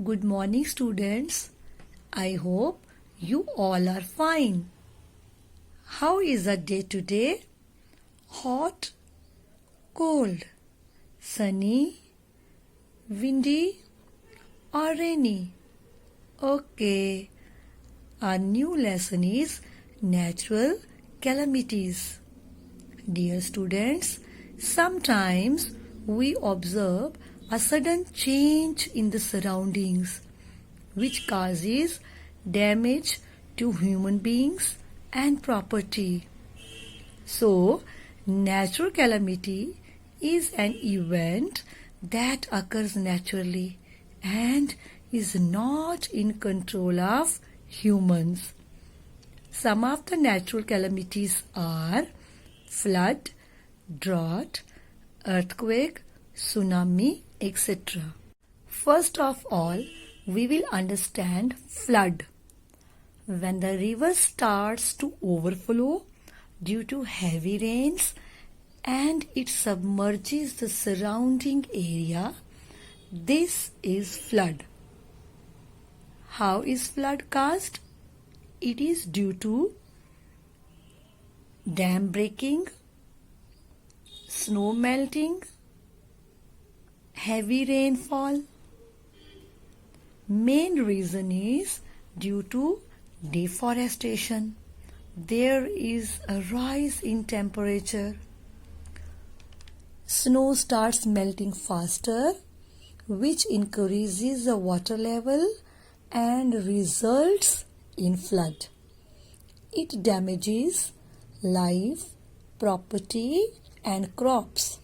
Good morning, students. I hope you all are fine. How is the day today? Hot, cold, sunny, windy, or rainy? Okay. Our new lesson is natural calamities. Dear students, sometimes we observe a sudden change in the surroundings which causes damage to human beings and property. So, natural calamity is an event that occurs naturally and is not in control of humans. Some of the natural calamities are flood, drought, earthquake, tsunami, etc. First of all, we will understand flood. When the river starts to overflow due to heavy rains and it submerges the surrounding area, this is flood. How is flood caused? It is due to dam breaking, snow melting, heavy rainfall. Main reason is due to deforestation. There is a rise in temperature. Snow starts melting faster, which increases the water level and results in flood. It damages life, property, and crops.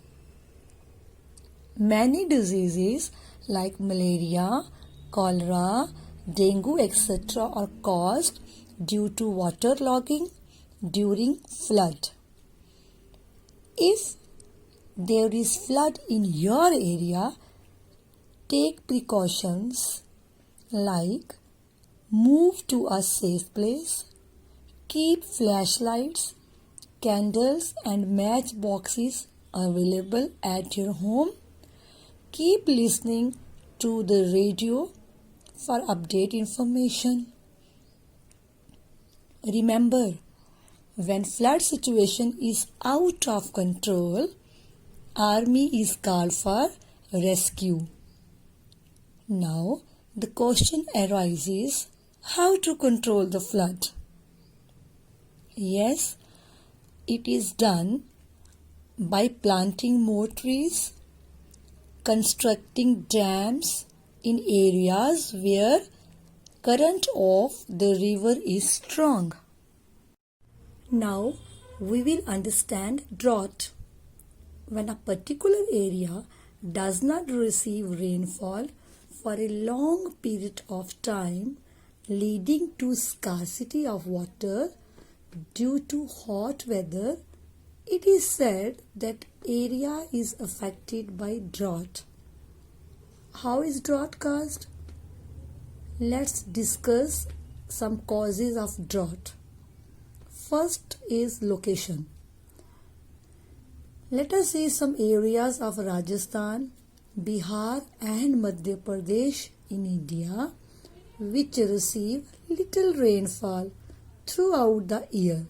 Many diseases like malaria, cholera, dengue, etc. are caused due to waterlogging during flood. If there is flood in your area, take precautions like move to a safe place, keep flashlights, candles and match boxes available at your home, keep listening to the radio for update information. Remember, when flood situation is out of control, army is called for rescue. Now, the question arises, how to control the flood? Yes, it is done by planting more trees, constructing dams in areas where current of the river is strong. Now we will understand drought. When a particular area does not receive rainfall for a long period of time, leading to scarcity of water due to hot weather, it is said that area is affected by drought. How is drought caused? Let's discuss some causes of drought. First is location. Let us see some areas of Rajasthan, Bihar and Madhya Pradesh in India which receive little rainfall throughout the year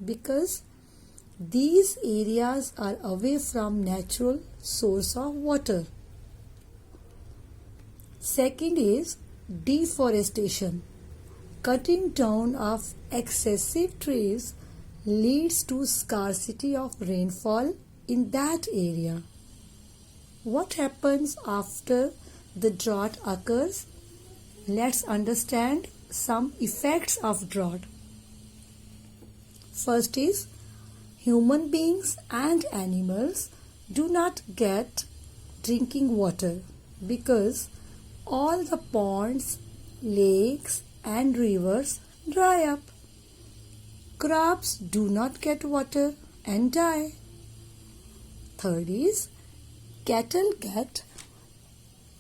because these areas are away from natural source of water. Second is deforestation. Cutting down of excessive trees leads to scarcity of rainfall in that area. What happens after the drought occurs? Let's understand some effects of drought. First is human beings and animals do not get drinking water because all the ponds, lakes and rivers dry up. Crops do not get water and die. Third is cattle get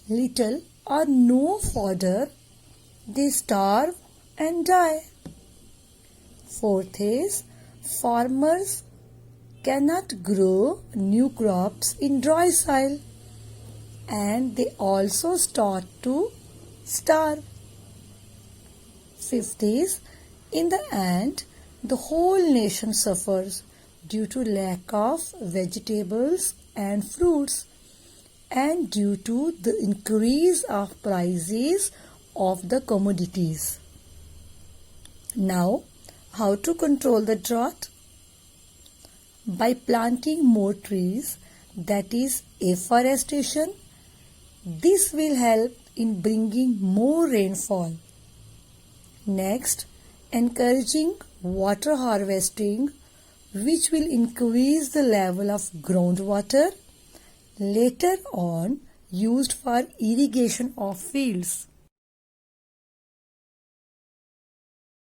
little or no fodder, they starve and die. Fourth is farmers cannot grow new crops in dry soil and they also start to starve. Fifth is, in the end, the whole nation suffers due to lack of vegetables and fruits and due to the increase of prices of the commodities. Now, how to control the drought? By planting more trees, that is afforestation. This will help in bringing more rainfall. Next, encouraging water harvesting, which will increase the level of groundwater, later on used for irrigation of fields.